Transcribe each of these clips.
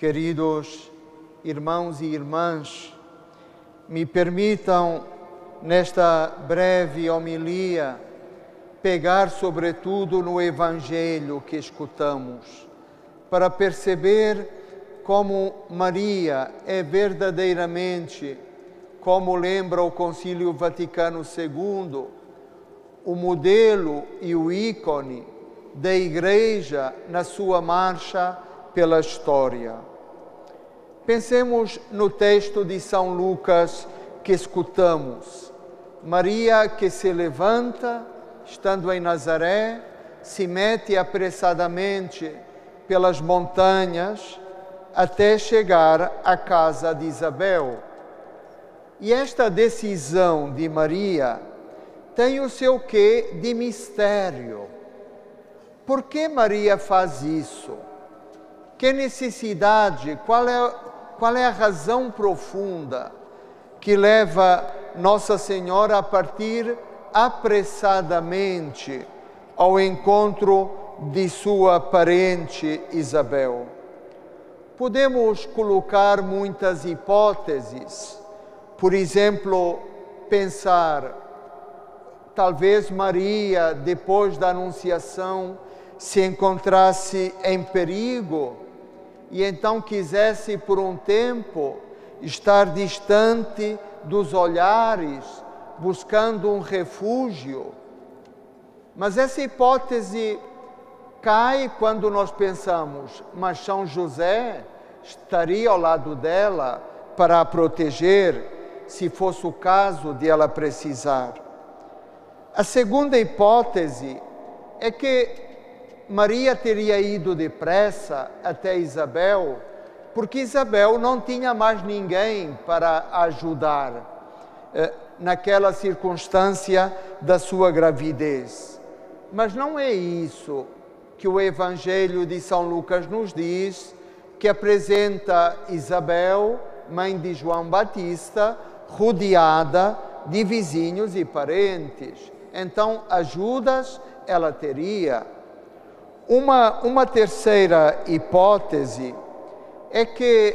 Queridos irmãos e irmãs, me permitam, nesta breve homilia, pegar sobretudo no Evangelho que escutamos, para perceber como Maria é verdadeiramente, como lembra o Concílio Vaticano II, o modelo e o ícone da Igreja na sua marcha pela história. Pensemos no texto de São Lucas que escutamos. Maria que se levanta, estando em Nazaré, se mete apressadamente pelas montanhas até chegar à casa de Isabel. E esta decisão de Maria tem o seu quê de mistério. Por que Maria faz isso? Que necessidade, qual é a razão profunda que leva Nossa Senhora a partir apressadamente ao encontro de sua parente Isabel? Podemos colocar muitas hipóteses. Por exemplo, pensar, talvez Maria, depois da Anunciação, se encontrasse em perigo e então quisesse por um tempo estar distante dos olhares, buscando um refúgio. Mas essa hipótese cai quando nós pensamos, mas São José estaria ao lado dela para a proteger, se fosse o caso de ela precisar. A segunda hipótese é que Maria teria ido depressa até Isabel, porque Isabel não tinha mais ninguém para ajudar naquela circunstância da sua gravidez. Mas não é isso que o Evangelho de São Lucas nos diz, que apresenta Isabel, mãe de João Batista, rodeada de vizinhos e parentes. Então, ajudas ela teria. Uma terceira hipótese é que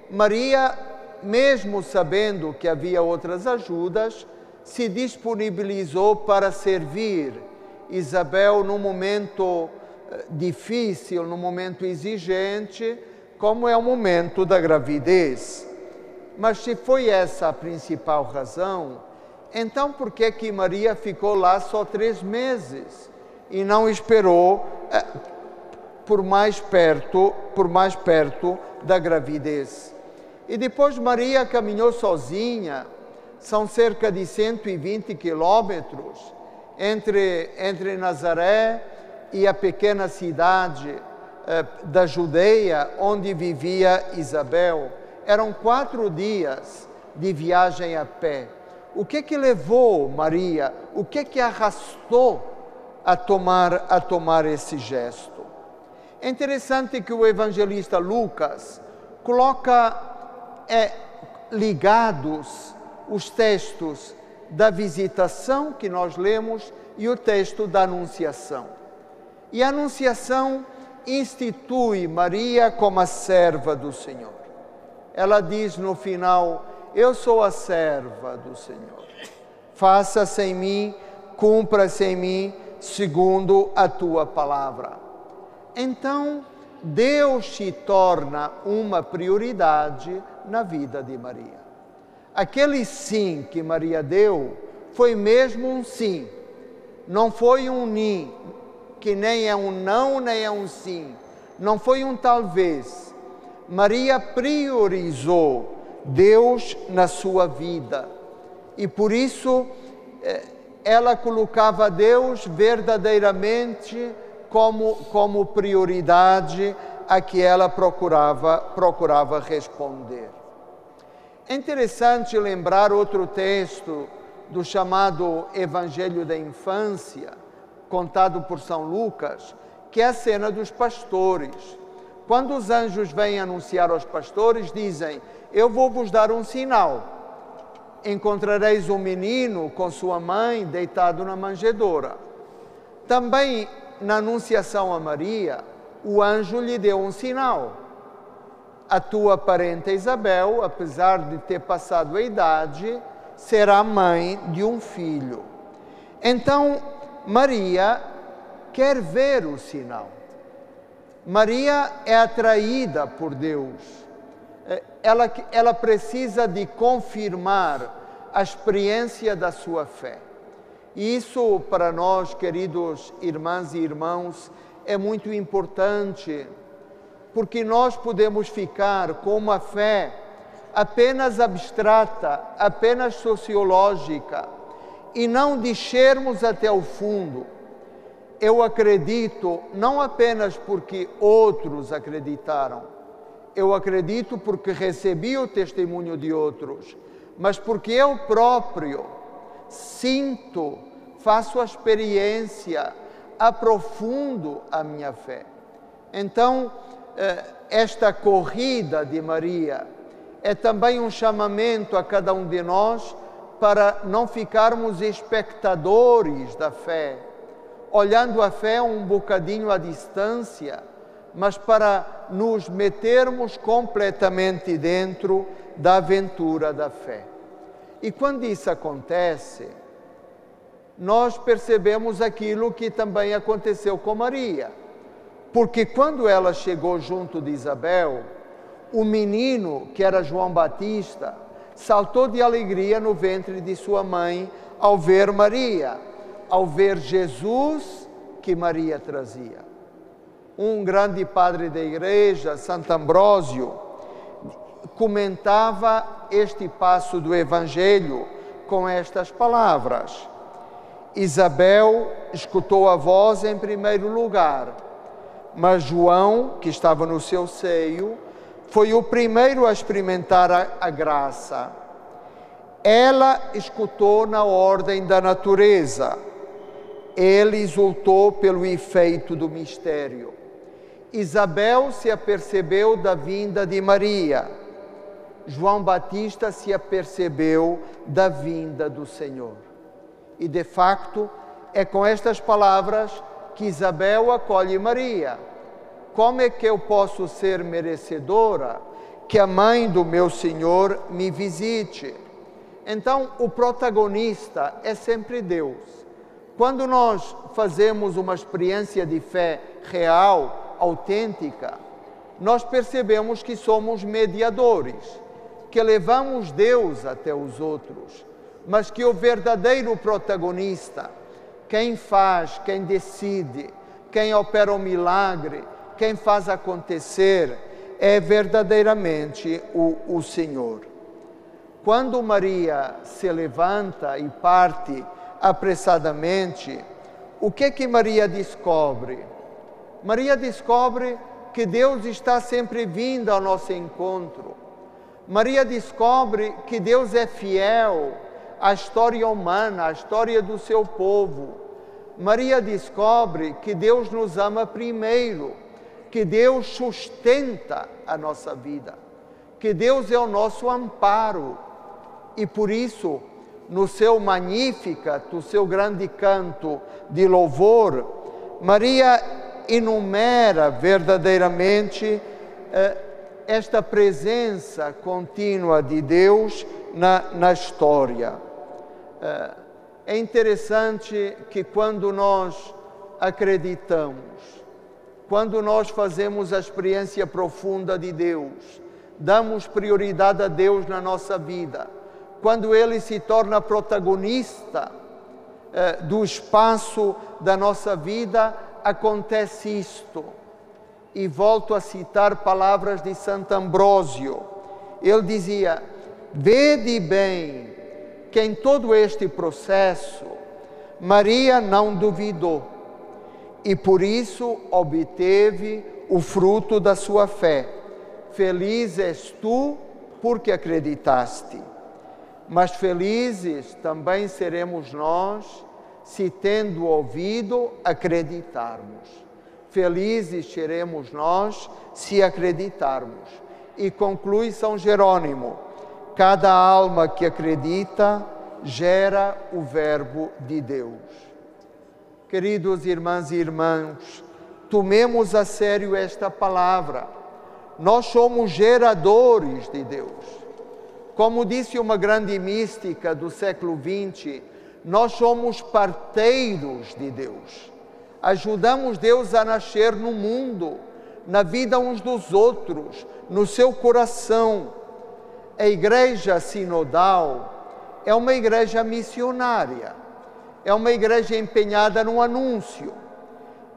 Maria, mesmo sabendo que havia outras ajudas, se disponibilizou para servir Isabel num momento difícil, num momento exigente, como é o momento da gravidez. Mas se foi essa a principal razão, então por que que Maria ficou lá só 3 meses e não esperou por mais perto da gravidez? E depois Maria caminhou sozinha, são cerca de 120 quilômetros entre Nazaré e a pequena cidade da Judeia, onde vivia Isabel. Eram 4 dias de viagem a pé. O que levou Maria? O que arrastou a tomar esse gesto? É interessante que o evangelista Lucas coloca ligados os textos da visitação que nós lemos e o texto da Anunciação. E a Anunciação institui Maria como a serva do Senhor. Ela diz no final: eu sou a serva do Senhor. Faça-se em mim, cumpra-se em mim, segundo a tua palavra. Então, Deus se torna uma prioridade na vida de Maria. Aquele sim que Maria deu foi mesmo um sim. Não foi um nim, que nem é um não, nem é um sim. Não foi um talvez. Maria priorizou Deus na sua vida. E por isso ela colocava Deus verdadeiramente como prioridade a que ela procurava responder. É interessante lembrar outro texto do chamado Evangelho da Infância, contado por São Lucas, que é a cena dos pastores. Quando os anjos vêm anunciar aos pastores, dizem: eu vou vos dar um sinal. Encontrareis um menino com sua mãe deitado na manjedoura. Também na Anunciação a Maria, o anjo lhe deu um sinal. a tua parenta Isabel, apesar de ter passado a idade, será mãe de um filho. Então, Maria quer ver o sinal. Maria é atraída por Deus. Ela precisa de confirmar a experiência da sua fé. E isso, para nós, queridos irmãs e irmãos, é muito importante, porque nós podemos ficar com uma fé apenas abstrata, apenas sociológica, e não descermos até o fundo. Eu acredito não apenas porque outros acreditaram, eu acredito porque recebi o testemunho de outros, mas porque eu próprio sinto, faço a experiência, aprofundo a minha fé. Então, esta corrida de Maria é também um chamamento a cada um de nós para não ficarmos espectadores da fé, olhando a fé um bocadinho à distância, mas para nos metermos completamente dentro da aventura da fé. E quando isso acontece, nós percebemos aquilo que também aconteceu com Maria. Porque quando ela chegou junto de Isabel, o menino, que era João Batista, saltou de alegria no ventre de sua mãe ao ver Maria, ao ver Jesus que Maria trazia. Um grande padre da igreja, Santo Ambrósio, comentava este passo do Evangelho com estas palavras: Isabel escutou a voz em primeiro lugar, mas João, que estava no seu seio, foi o primeiro a experimentar a graça. Ela escutou na ordem da natureza, ele exultou pelo efeito do mistério. Isabel se apercebeu da vinda de Maria, João Batista se apercebeu da vinda do Senhor. E de facto, é com estas palavras que Isabel acolhe Maria. Como é que eu posso ser merecedora que a mãe do meu Senhor me visite? Então, o protagonista é sempre Deus. Quando nós fazemos uma experiência de fé real, autêntica, nós percebemos que somos mediadores, que levamos Deus até os outros, mas que o verdadeiro protagonista, quem faz, quem decide, quem opera o milagre, quem faz acontecer, é verdadeiramente o Senhor. Quando Maria se levanta e parte apressadamente, o que Maria descobre? Maria descobre que Deus está sempre vindo ao nosso encontro. Maria descobre que Deus é fiel à história humana, à história do seu povo. Maria descobre que Deus nos ama primeiro, que Deus sustenta a nossa vida, que Deus é o nosso amparo. E por isso, no seu Magnificat, o seu grande canto de louvor, Maria enumera verdadeiramente esta presença contínua de Deus na história. É interessante que quando nós acreditamos, quando nós fazemos a experiência profunda de Deus, damos prioridade a Deus na nossa vida, quando Ele se torna protagonista do espaço da nossa vida, acontece isto. E volto a citar palavras de Santo Ambrósio. Ele dizia: vede bem que em todo este processo Maria não duvidou e por isso obteve o fruto da sua fé. Feliz és tu porque acreditaste, mas felizes também seremos nós se, tendo ouvido, acreditarmos. Felizes seremos nós se acreditarmos. E conclui São Jerônimo: cada alma que acredita gera o Verbo de Deus. Queridos irmãs e irmãos, tomemos a sério esta palavra. nós somos geradores de Deus. Como disse uma grande mística do século XX, nós somos parteiros de Deus. Ajudamos Deus a nascer no mundo, na vida uns dos outros, no seu coração. A igreja sinodal é uma igreja missionária, é uma igreja empenhada no anúncio,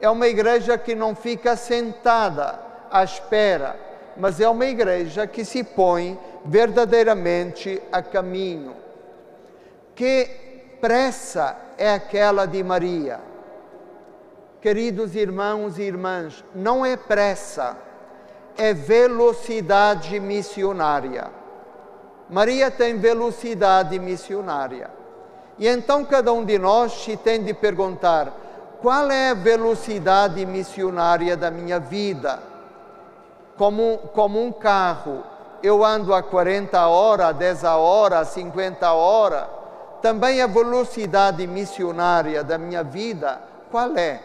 é uma igreja que não fica sentada à espera, mas é uma igreja que se põe verdadeiramente a caminho. Que pressa é aquela de Maria? Queridos irmãos e irmãs, não é pressa, é velocidade missionária. Maria tem velocidade missionária. E então cada um de nós se tem de perguntar: qual é a velocidade missionária da minha vida? Como um carro, eu ando a 40 horas, a 10 horas, a 50 horas. Também a velocidade missionária da minha vida, qual é?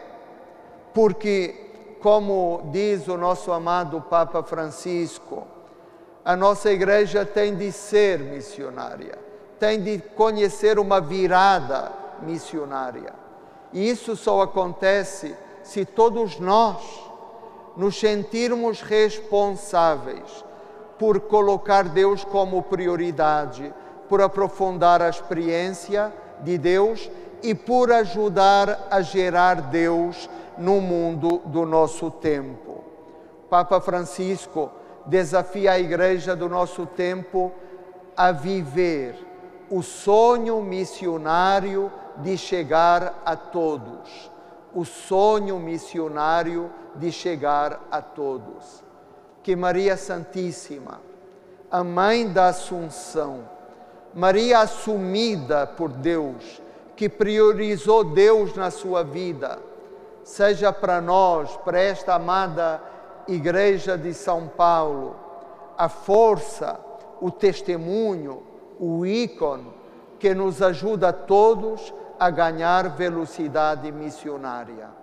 Porque, como diz o nosso amado Papa Francisco, a nossa igreja tem de ser missionária, tem de conhecer uma virada missionária. E isso só acontece se todos nós nos sentirmos responsáveis por colocar Deus como prioridade, por aprofundar a experiência de Deus e por ajudar a gerar Deus no mundo do nosso tempo. Papa Francisco desafia a igreja do nosso tempo a viver o sonho missionário de chegar a todos. O sonho missionário de chegar a todos. Que Maria Santíssima, a Mãe da Assunção, Maria assumida por Deus, que priorizou Deus na sua vida, seja para nós, para esta amada Igreja de São Paulo, a força, o testemunho, o ícone que nos ajuda a todos a ganhar velocidade missionária.